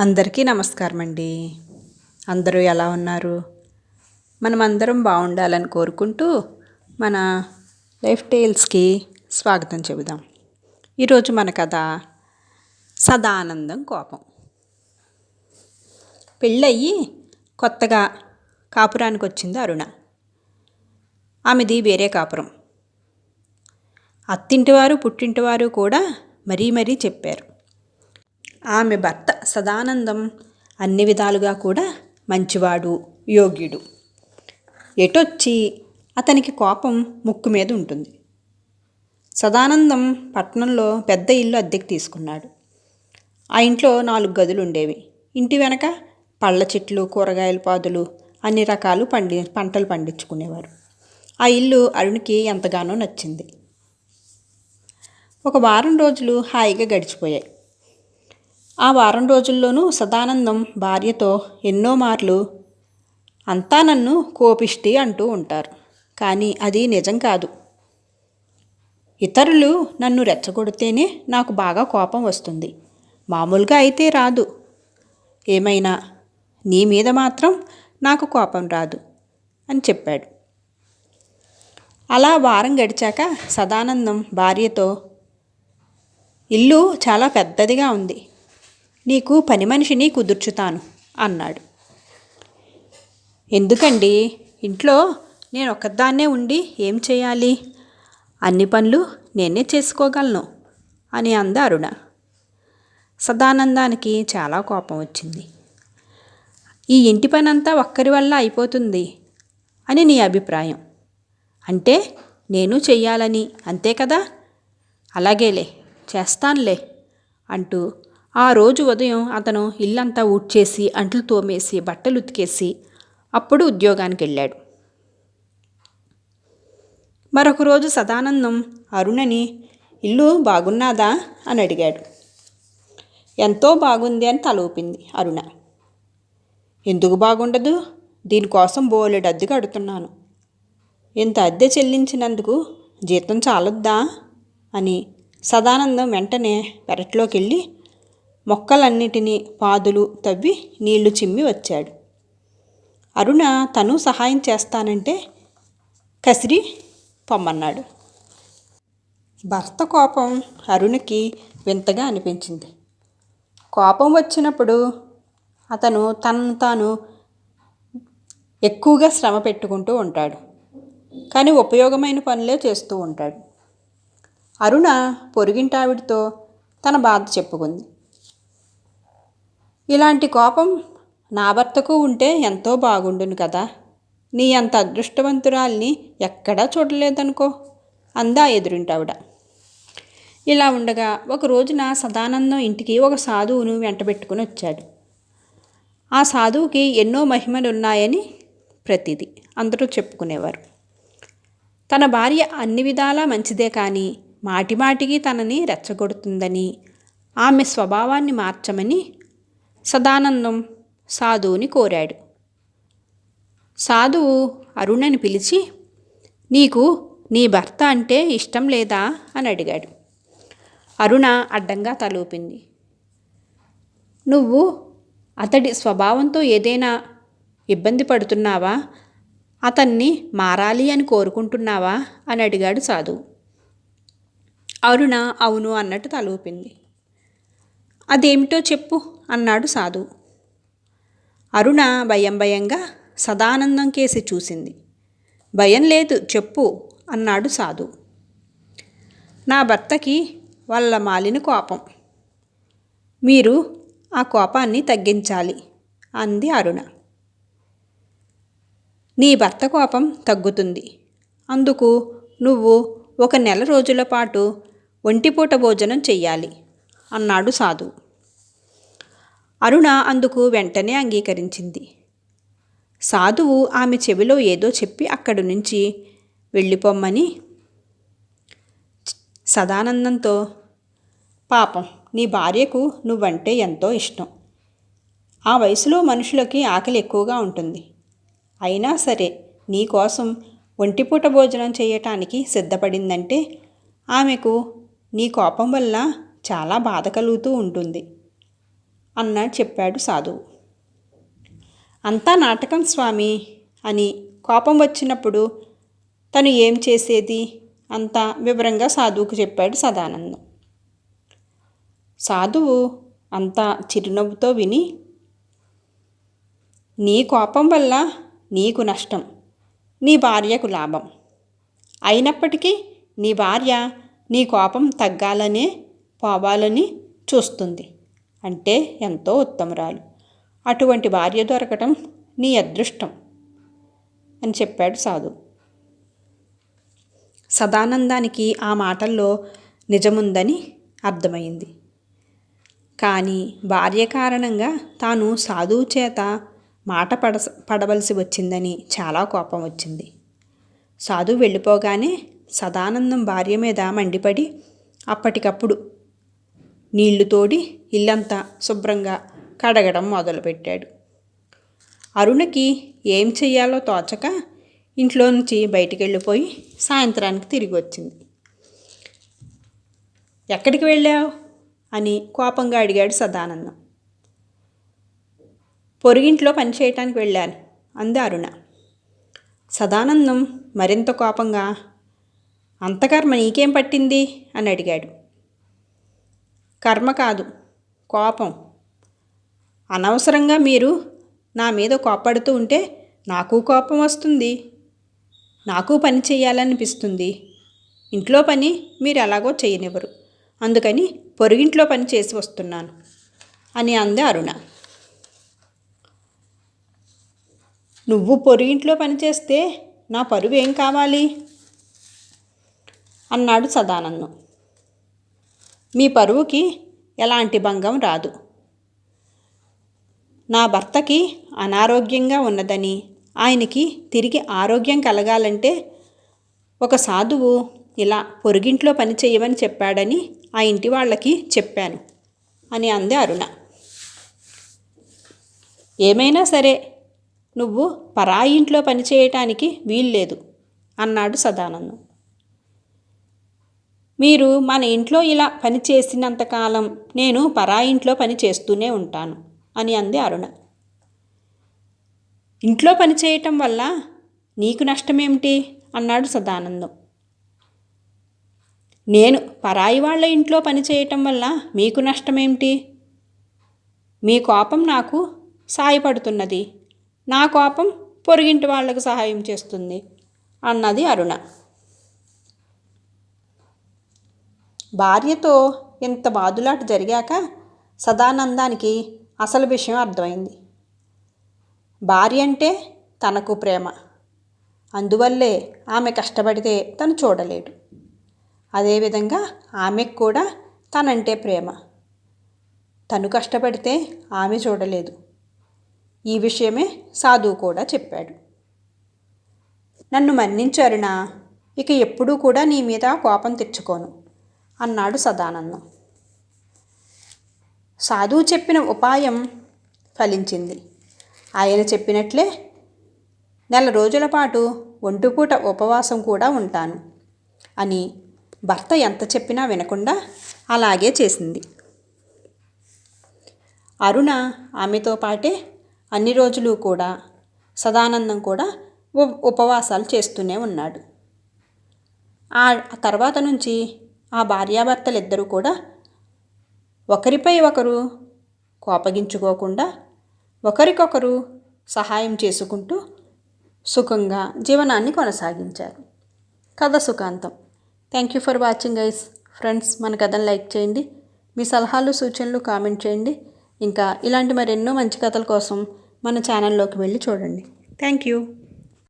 అందరికీ నమస్కారం అండి. అందరూ ఎలా ఉన్నారు? మనమందరం బాగుండాలని కోరుకుంటూ మన లైఫ్ టేల్స్కి స్వాగతం చెబుదాం. ఈరోజు మన కథ సదానందం కోపం. పెళ్ళయ్యి కొత్తగా కాపురానికి వచ్చింది అరుణ. ఆమెది వేరే కాపురం. అత్తింటివారు పుట్టింటివారు కూడా మరీ చెప్పారు. ఆమె భర్త సదానందం అన్ని విధాలుగా కూడా మంచివాడు, యోగ్యుడు. ఎటొచ్చి అతనికి కోపం ముక్కు మీద ఉంటుంది. సదానందం పట్టణంలో పెద్ద ఇల్లు అద్దెకు తీసుకున్నాడు. ఆ ఇంట్లో 4 గదులు ఉండేవి. ఇంటి వెనక పళ్ళ చెట్లు, కూరగాయల పాదులు, అన్ని రకాలు పంటలు పండించుకునేవారు. ఆ ఇల్లు అరుణికి ఎంతగానో నచ్చింది. ఒక వారం రోజులు హాయిగా గడిచిపోయాయి. ఆ వారం రోజుల్లోనూ సదానందం భార్యతో ఎన్నో మార్లు అంతా నన్ను కోపిష్టి అంటూ ఉంటారు, కానీ అది నిజం కాదు. ఇతరులు నన్ను రెచ్చగొడితేనే నాకు బాగా కోపం వస్తుంది, మామూలుగా అయితే రాదు. ఏమైనా నీ మీద మాత్రం నాకు కోపం రాదు అని చెప్పాడు. అలా వారం గడిచాక సదానందం భార్యతో, ఇల్లు చాలా పెద్దదిగా ఉంది, నీకు పని మనిషిని కుదుర్చుతాను అన్నాడు. ఎందుకండి, ఇంట్లో నేను ఒక్కదాన్నే ఉండి ఏం చేయాలి? అన్ని పనులు నేనే చేసుకోగలను అని అంది అరుణ. సదానందానికి చాలా కోపం వచ్చింది. ఈ ఇంటి పని అంతా ఒక్కరి వల్ల అయిపోతుంది అని నీ అభిప్రాయం. అంటే నేను చెయ్యాలని, అంతే కదా? అలాగేలే, చేస్తానులే అంటూ ఆ రోజు ఉదయం అతను ఇల్లంతా ఊడ్చేసి, అంట్లు తోమేసి, బట్టలు ఉతికేసి అప్పుడు ఉద్యోగానికి వెళ్ళాడు. మరొక రోజు సదానందం అరుణని, ఇల్లు బాగున్నాదా అని అడిగాడు. ఎంతో బాగుంది అని తల ఊపింది అరుణ. ఎందుకు బాగుండదు? దీనికోసం బోలెడు అద్దె కడుతున్నాను. ఇంత అద్దె చెల్లించినందుకు జీతం చాలొద్దా అని సదానందం వెంటనే పెరట్లోకి వెళ్ళి మొక్కలన్నిటినీ పాదులు తవ్వి నీళ్లు చిమ్మి వచ్చాడు. అరుణ తను సహాయం చేస్తానంటే కసిరి పొమ్మన్నాడు. భర్త కోపం అరుణకి వింతగా అనిపించింది. కోపం వచ్చినప్పుడు అతను తనను తాను ఎక్కువగా శ్రమ పెట్టుకుంటూ ఉంటాడు, కానీ ఉపయోగమైన పనులే చేస్తూ ఉంటాడు. అరుణ పొరుగింటావిడితో తన బాధ చెప్పుకుంది. ఇలాంటి కోపం నా భర్తకు ఉంటే ఎంతో బాగుండును కదా, నీ అంత అదృష్టవంతురాల్ని ఎక్కడా చూడలేదనుకో అందా ఎదురింటావిడ. ఇలా ఉండగా ఒక రోజున సదానందం ఇంటికి ఒక సాధువును వెంటబెట్టుకుని వచ్చాడు. ఆ సాధువుకి ఎన్నో మహిమలున్నాయని ప్రతిదీ అందరూ చెప్పుకునేవారు. తన భార్య అన్ని విధాలా మంచిదే, కానీ మాటిమాటికి తనని రెచ్చగొడుతుందని, ఆమె స్వభావాన్ని మార్చమని సదానందం సాధువుని కోరాడు. సాధువు అరుణని పిలిచి, నీకు నీ భర్త అంటే ఇష్టం లేదా అని అడిగాడు. అరుణ అడ్డంగా తలూపింది. నువ్వు అతడి స్వభావంతో ఏదైనా ఇబ్బంది పడుతున్నావా? అతన్ని మారాలి అని కోరుకుంటున్నావా అని అడిగాడు సాధువు. అరుణ అవును అన్నట్టు తలూపింది. అదేమిటో చెప్పు అన్నాడు సాధువు. అరుణ భయంగా సదానందం కేసి చూసింది. భయం లేదు, చెప్పు అన్నాడు సాధువు. నా భర్తకి వాళ్ళ మాలిన కోపం, మీరు ఆ కోపాన్ని తగ్గించాలి అంది అరుణ. నీ భర్త కోపం తగ్గుతుంది, అందుకు నువ్వు 1 నెల రోజుల పాటు ఒంటిపూట భోజనం చెయ్యాలి అన్నాడు సాధువు. అరుణ అందుకు వెంటనే అంగీకరించింది. సాధువు ఆమె చెవిలో ఏదో చెప్పి అక్కడి నుంచి వెళ్ళిపోమ్మని సదానందంతో, పాపం నీ భార్యకు నువ్వంటే ఎంతో ఇష్టం. ఆ వయసులో మనుషులకి ఆకలి ఎక్కువగా ఉంటుంది. అయినా సరే నీకోసం ఒంటిపూట భోజనం చేయటానికి సిద్ధపడిందంటే ఆమెకు నీ కోపం వల్ల చాలా బాధ కలుగుతూ ఉంటుంది అన్నాడు చెప్పాడు సాధువు. అంతా నాటకం స్వామి అని కోపం వచ్చినప్పుడు తను ఏం చేసేది అంతా వివరంగా సాధువుకు చెప్పాడు సదానందం. సాధువు అంతా చిరునవ్వుతో విని, నీ కోపం వల్ల నీకు నష్టం, నీ భార్యకు లాభం. అయినప్పటికీ నీ భార్య నీ కోపం తగ్గాలనే పోవాలని చూస్తుంది అంటే ఎంతో ఉత్తమురాలు. అటువంటి భార్య దొరకటం నీ అదృష్టం అని చెప్పాడు సాధువు. సదానందానికి ఆ మాటల్లో నిజముందని అర్థమైంది. కానీ భార్య కారణంగా తాను సాధువు చేత మాట పడవలసి వచ్చిందని చాలా కోపం వచ్చింది. సాధువు వెళ్ళిపోగానే సదానందం భార్య మీద మండిపడి అప్పటికప్పుడు నీళ్లు తోడి ఇల్లంతా శుభ్రంగా కడగడం మొదలుపెట్టాడు. అరుణకి ఏం చెయ్యాలో తోచక ఇంట్లో నుంచి బయటికి వెళ్ళిపోయి సాయంత్రానికి తిరిగి వచ్చింది. ఎక్కడికి వెళ్ళావు అని కోపంగా అడిగాడు సదానందం. పొరుగింట్లో పని చేయటానికి వెళ్ళాను అంది అరుణ. సదానందం మరింత కోపంగా, అంత కర్మ నీకేం పట్టింది అని అడిగాడు. కర్మ కాదు, కోపం. అనవసరంగా మీరు నా మీద కోపడుతూ ఉంటే నాకు కోపం వస్తుంది. నాకు పని చేయాలనిపిస్తుంది. ఇంట్లో పని మీరు ఎలాగో చేయనివ్వరు, అందుకని పొరుగింట్లో పని చేసి వస్తున్నాను అని అంది అరుణ. నువ్వు పొరుగింట్లో పని చేస్తే నా పరువు ఏం కావాలి అన్నాడు సదానందం. మీ పరువుకి ఎలాంటి భంగం రాదు. నా భర్తకి అనారోగ్యంగా ఉన్నదని, ఆయనకి తిరిగి ఆరోగ్యం కలగాలంటే ఒక సాధువు ఇలా పొరుగింట్లో పని చేయమని చెప్పాడని ఆ ఇంటి వాళ్ళకి చెప్పాను అని అంది అరుణ. ఏమైనా సరే నువ్వు పరాయి ఇంట్లో పని చేయటానికి వీల్లేదు అన్నాడు సదానందం. మీరు మన ఇంట్లో ఇలా పని చేసినంతకాలం నేను పరాయి ఇంట్లో పని చేస్తూనే ఉంటాను అని అంది అరుణ. ఇంట్లో పని చేయటం వల్ల నీకు నష్టమేమిటి అన్నాడు సదానందం. నేను పరాయి వాళ్ళ ఇంట్లో పని చేయటం వల్ల మీకు నష్టమేమిటి? మీ కోపం నాకు సాయపడుతున్నది, నా కోపం పొరుగింటి వాళ్లకు సహాయం చేస్తుంది అన్నది అరుణ. భార్యతో ఇంత బాదులాట జరిగాక సదానందానికి అసలు విషయం అర్థమైంది. భార్య అంటే తనకు ప్రేమ, అందువల్లే ఆమె కష్టపడితే తను చూడలేడు. అదేవిధంగా ఆమెకు కూడా తనంటే ప్రేమ, తను కష్టపడితే ఆమె చూడలేదు. ఈ విషయమే సాధువు కూడా చెప్పాడు. నన్ను మన్నించు అరుణ, ఇక ఎప్పుడూ కూడా నీ మీద కోపం తెచ్చుకోను అన్నాడు సదానందం. సాధువు చెప్పిన ఉపాయం ఫలించింది. ఆయన చెప్పినట్లే 4 రోజుల పాటు ఒంటిపూట ఉపవాసం కూడా ఉంటాను అని భర్త ఎంత చెప్పినా వినకుండా అలాగే చేసింది. అరుణ ఆమెతో పాటే అన్ని రోజులు కూడా సదానందం కూడా ఉపవాసాలు చేస్తూనే ఉన్నాడు. ఆ తర్వాత నుంచి ఆ భార్యాభర్తలిద్దరూ కూడా ఒకరిపై ఒకరు కోపగించుకోకుండా ఒకరికొకరు సహాయం చేసుకుంటూ సుఖంగా జీవనాన్ని కొనసాగించారు. కథ సుఖాంతం. Thank you for watching guys. Friends, మన కథను లైక్ చేయండి, మీ సలహాలు సూచనలు కామెంట్ చేయండి. ఇంకా ఇలాంటి మరెన్నో మంచి కథల కోసం మన ఛానల్లోకి వెళ్ళి చూడండి. Thank you.